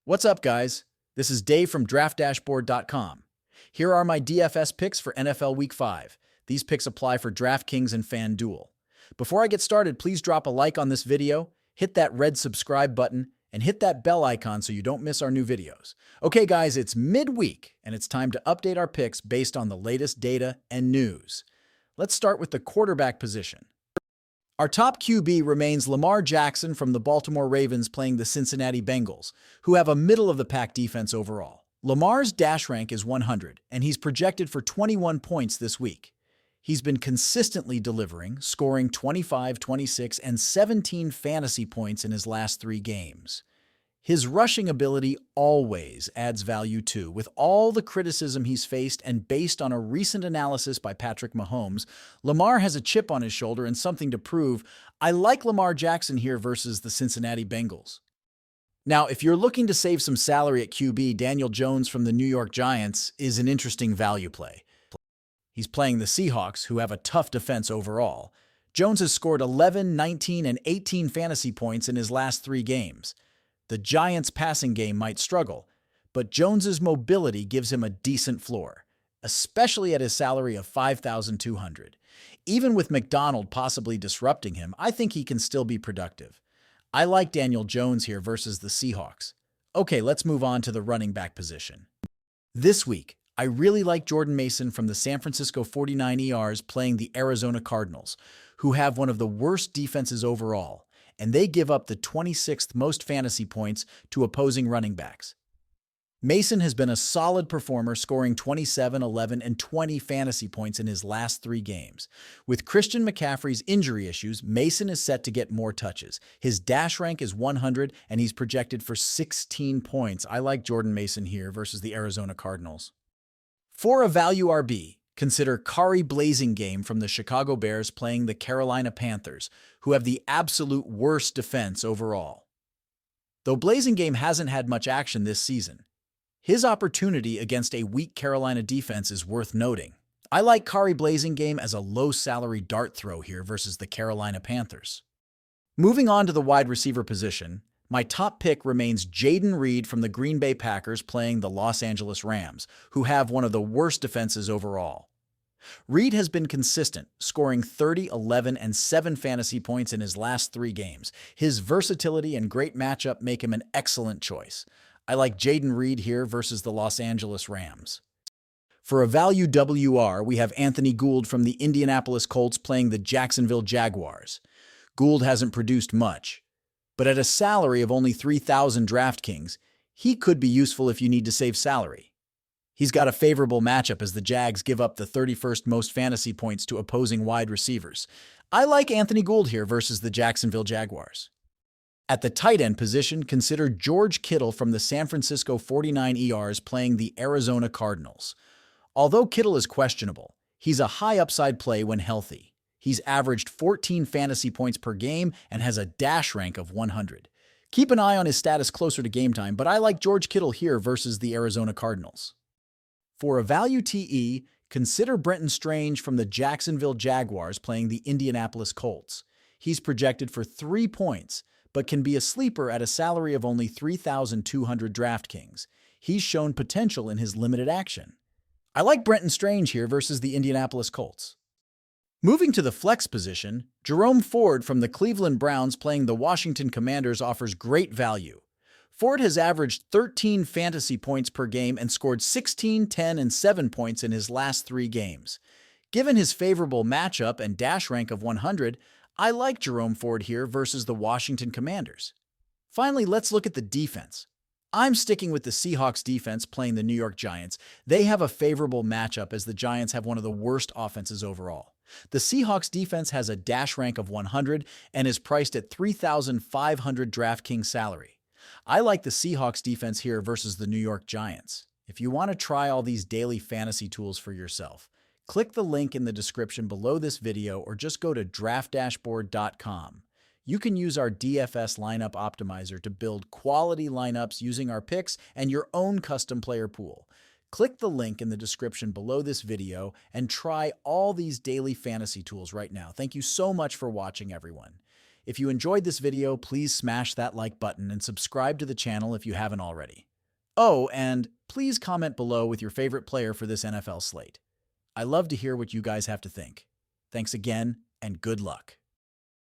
What's up, guys? This is Dave from DraftDashboard.com. Here are my DFS picks for NFL Week 5. These picks apply for DraftKings and FanDuel. Before I get started, please drop a like on this video, hit that red subscribe button, and hit that bell icon so you don't miss our new videos. Okay, guys, it's midweek, and it's time to update our picks based on the latest data and news. Let's start with the quarterback position. Our top QB remains Lamar Jackson from the Baltimore Ravens playing the Cincinnati Bengals, who have a middle-of-the-pack defense overall. Lamar's dash rank is 100, and he's projected for 21 points this week. He's been consistently delivering, scoring 25, 26, and 17 fantasy points in his last 3 games. His rushing ability always adds value too. With all the criticism he's faced and based on a recent analysis by Patrick Mahomes, Lamar has a chip on his shoulder and something to prove. I like Lamar Jackson here versus the Cincinnati Bengals. Now, if you're looking to save some salary at QB, Daniel Jones from the New York Giants is an interesting value play. He's playing the Seahawks, who have a tough defense overall. Jones has scored 11, 19, and 18 fantasy points in his last 3 games. The Giants' passing game might struggle, but Jones's mobility gives him a decent floor, especially at his salary of $5,200. Even with McDonald possibly disrupting him, I think he can still be productive. I like Daniel Jones here versus the Seahawks. Okay, let's move on to the running back position. This week, I really like Jordan Mason from the San Francisco 49ers playing the Arizona Cardinals, who have one of the worst defenses overall, and they give up the 26th most fantasy points to opposing running backs. Mason has been a solid performer, scoring 27, 11, and 20 fantasy points in his last 3 games. With Christian McCaffrey's injury issues, Mason is set to get more touches. His dash rank is 100, and he's projected for 16 points. I like Jordan Mason here versus the Arizona Cardinals. For a value RB, consider Kari Blasingame from the Chicago Bears playing the Carolina Panthers, who have the absolute worst defense overall. Though Blasingame hasn't had much action this season, his opportunity against a weak Carolina defense is worth noting. I like Kari Blasingame as a low-salary dart throw here versus the Carolina Panthers. Moving on to the wide receiver position, my top pick remains Jayden Reed from the Green Bay Packers playing the Los Angeles Rams, who have one of the worst defenses overall. Reed has been consistent, scoring 30, 11, and 7 fantasy points in his last 3 games. His versatility and great matchup make him an excellent choice. I like Jayden Reed here versus the Los Angeles Rams. For a value WR, we have Anthony Gould from the Indianapolis Colts playing the Jacksonville Jaguars. Gould hasn't produced much, but at a salary of only $3,000 DraftKings, he could be useful if you need to save salary. He's got a favorable matchup as the Jags give up the 31st most fantasy points to opposing wide receivers. I like Anthony Gould here versus the Jacksonville Jaguars. At the tight end position, consider George Kittle from the San Francisco 49ers playing the Arizona Cardinals. Although Kittle is questionable, he's a high upside play when healthy. He's averaged 14 fantasy points per game and has a dash rank of 100. Keep an eye on his status closer to game time, but I like George Kittle here versus the Arizona Cardinals. For a value TE, consider Brenton Strange from the Jacksonville Jaguars playing the Indianapolis Colts. He's projected for 3 points, but can be a sleeper at a salary of only $3,200 DraftKings. He's shown potential in his limited action. I like Brenton Strange here versus the Indianapolis Colts. Moving to the flex position, Jerome Ford from the Cleveland Browns playing the Washington Commanders offers great value. Ford has averaged 13 fantasy points per game and scored 16, 10, and 7 points in his last 3 games. Given his favorable matchup and dash rank of 100, I like Jerome Ford here versus the Washington Commanders. Finally, let's look at the defense. I'm sticking with the Seahawks defense playing the New York Giants. They have a favorable matchup as the Giants have one of the worst offenses overall. The Seahawks defense has a dash rank of 100 and is priced at $3,500 DraftKings salary. I like the Seahawks defense here versus the New York Giants. If you want to try all these daily fantasy tools for yourself, click the link in the description below this video or just go to DraftDashboard.com. You can use our DFS lineup optimizer to build quality lineups using our picks and your own custom player pool. Click the link in the description below this video and try all these daily fantasy tools right now. Thank you so much for watching, everyone. If you enjoyed this video, please smash that like button and subscribe to the channel if you haven't already. Oh, and please comment below with your favorite player for this NFL slate. I love to hear what you guys have to think. Thanks again, and good luck.